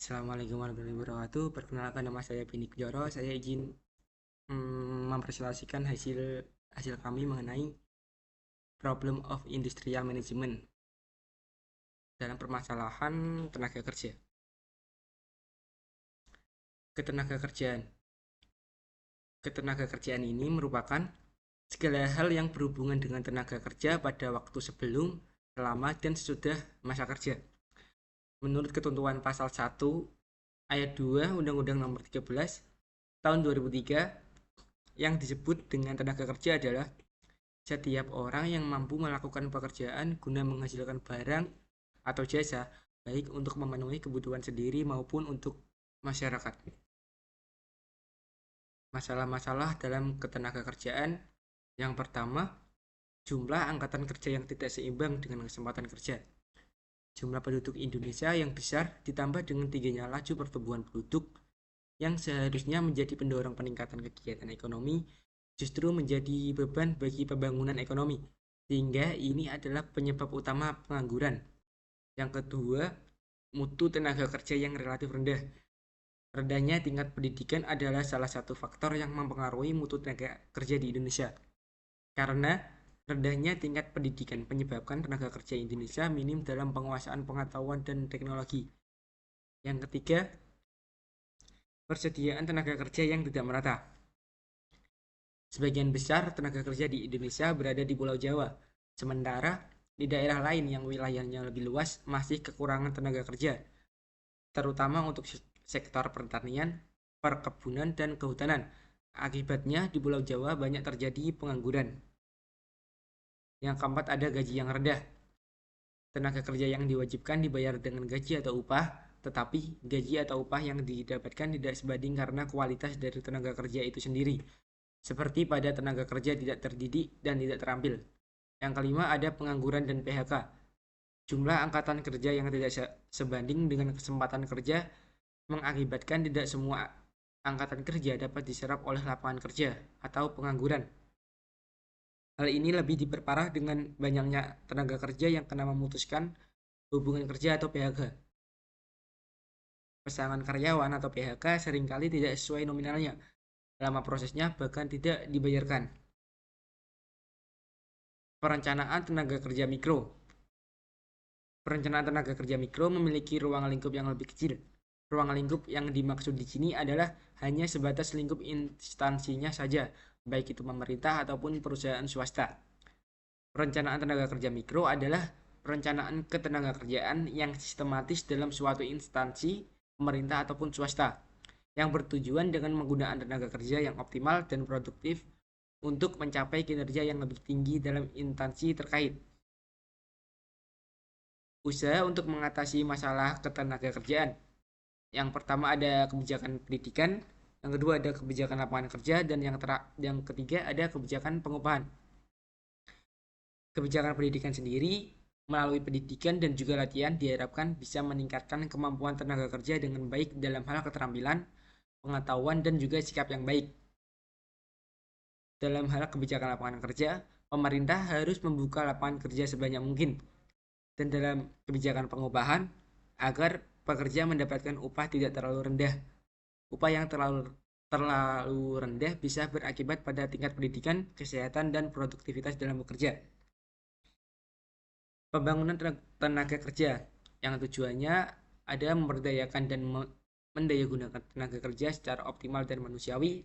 Assalamualaikum warahmatullahi wabarakatuh. Perkenalkan, nama saya Pinik Joro. Saya izin mempresentasikan hasil hasil kami mengenai problem of industrial management dalam permasalahan tenaga kerja. Ketenaga kerjaan ini merupakan segala hal yang berhubungan dengan tenaga kerja pada waktu sebelum, selama, dan sesudah masa kerja. Menurut ketentuan pasal 1 ayat 2 Undang-Undang Nomor 13 tahun 2003, yang disebut dengan tenaga kerja adalah setiap orang yang mampu melakukan pekerjaan guna menghasilkan barang atau jasa, baik untuk memenuhi kebutuhan sendiri maupun untuk masyarakat. Masalah-masalah dalam ketenaga kerjaan: yang pertama, jumlah angkatan kerja yang tidak seimbang dengan kesempatan kerja. Jumlah penduduk Indonesia yang besar ditambah dengan tingginya laju pertumbuhan penduduk yang seharusnya menjadi pendorong peningkatan kegiatan ekonomi justru menjadi beban bagi pembangunan ekonomi, sehingga ini adalah penyebab utama pengangguran. Yang kedua, mutu tenaga kerja yang relatif rendah. Rendahnya tingkat pendidikan adalah salah satu faktor yang mempengaruhi mutu tenaga kerja di Indonesia. Karena rendahnya tingkat pendidikan menyebabkan tenaga kerja Indonesia minim dalam penguasaan pengetahuan dan teknologi. Yang ketiga, persediaan tenaga kerja yang tidak merata. Sebagian besar tenaga kerja di Indonesia berada di Pulau Jawa, sementara di daerah lain yang wilayahnya lebih luas masih kekurangan tenaga kerja, terutama untuk sektor pertanian, perkebunan, dan kehutanan. Akibatnya di Pulau Jawa banyak terjadi pengangguran. Yang keempat, ada gaji yang rendah. Tenaga kerja yang diwajibkan dibayar dengan gaji atau upah, tetapi gaji atau upah yang didapatkan tidak sebanding karena kualitas dari tenaga kerja itu sendiri, seperti pada tenaga kerja tidak terdidik dan tidak terampil. Yang kelima, ada pengangguran dan PHK. Jumlah angkatan kerja yang tidak sebanding dengan kesempatan kerja mengakibatkan tidak semua angkatan kerja dapat diserap oleh lapangan kerja atau pengangguran. Hal ini lebih diperparah dengan banyaknya tenaga kerja yang kena memutuskan hubungan kerja atau PHK. Pesangon karyawan atau PHK seringkali tidak sesuai nominalnya. Lama prosesnya bahkan tidak dibayarkan. Perencanaan tenaga kerja mikro. Perencanaan tenaga kerja mikro memiliki ruang lingkup yang lebih kecil. Ruang lingkup yang dimaksud di sini adalah hanya sebatas lingkup instansinya saja, baik itu pemerintah ataupun perusahaan swasta. Perencanaan tenaga kerja mikro adalah perencanaan ketenaga kerjaan yang sistematis dalam suatu instansi, pemerintah ataupun swasta, yang bertujuan dengan menggunakan tenaga kerja yang optimal dan produktif untuk mencapai kinerja yang lebih tinggi dalam instansi terkait. Usaha untuk mengatasi masalah ketenaga kerjaan. Yang pertama ada kebijakan pendidikan, yang kedua ada kebijakan lapangan kerja, dan yang ketiga ada kebijakan pengupahan. Kebijakan pendidikan sendiri melalui pendidikan dan juga latihan diharapkan bisa meningkatkan kemampuan tenaga kerja dengan baik dalam hal keterampilan, pengetahuan, dan juga sikap yang baik. Dalam hal kebijakan lapangan kerja, pemerintah harus membuka lapangan kerja sebanyak mungkin. Dan dalam kebijakan pengupahan, agar pekerja mendapatkan upah tidak terlalu rendah. Upah yang terlalu rendah bisa berakibat pada tingkat pendidikan, kesehatan, dan produktivitas dalam bekerja. Pembangunan tenaga kerja yang tujuannya ada memberdayakan dan mendayagunakan tenaga kerja secara optimal dan manusiawi,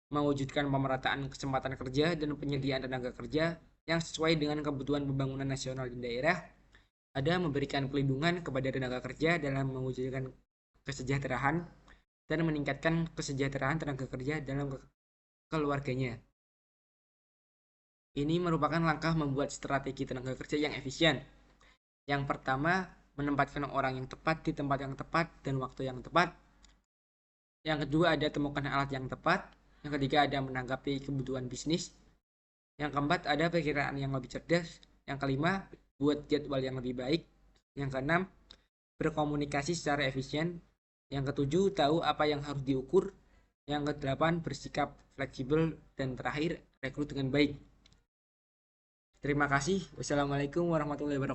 mewujudkan pemerataan kesempatan kerja dan penyediaan tenaga kerja yang sesuai dengan kebutuhan pembangunan nasional di daerah, ada memberikan pelindungan kepada tenaga kerja dalam mewujudkan kesejahteraan dan meningkatkan kesejahteraan tenaga kerja dalam keluarganya. Ini merupakan langkah membuat strategi tenaga kerja yang efisien. Yang pertama, menempatkan orang yang tepat di tempat yang tepat dan waktu yang tepat. Yang kedua, ada temukan alat yang tepat. Yang ketiga, ada menanggapi kebutuhan bisnis. Yang keempat, ada perkiraan yang lebih cerdas. Yang kelima, buat jadwal yang lebih baik. Yang keenam, berkomunikasi secara efisien. Yang ketujuh, tahu apa yang harus diukur. Yang kedelapan, bersikap fleksibel. Dan terakhir, rekrut dengan baik. Terima kasih. Wassalamualaikum warahmatullahi wabarakatuh.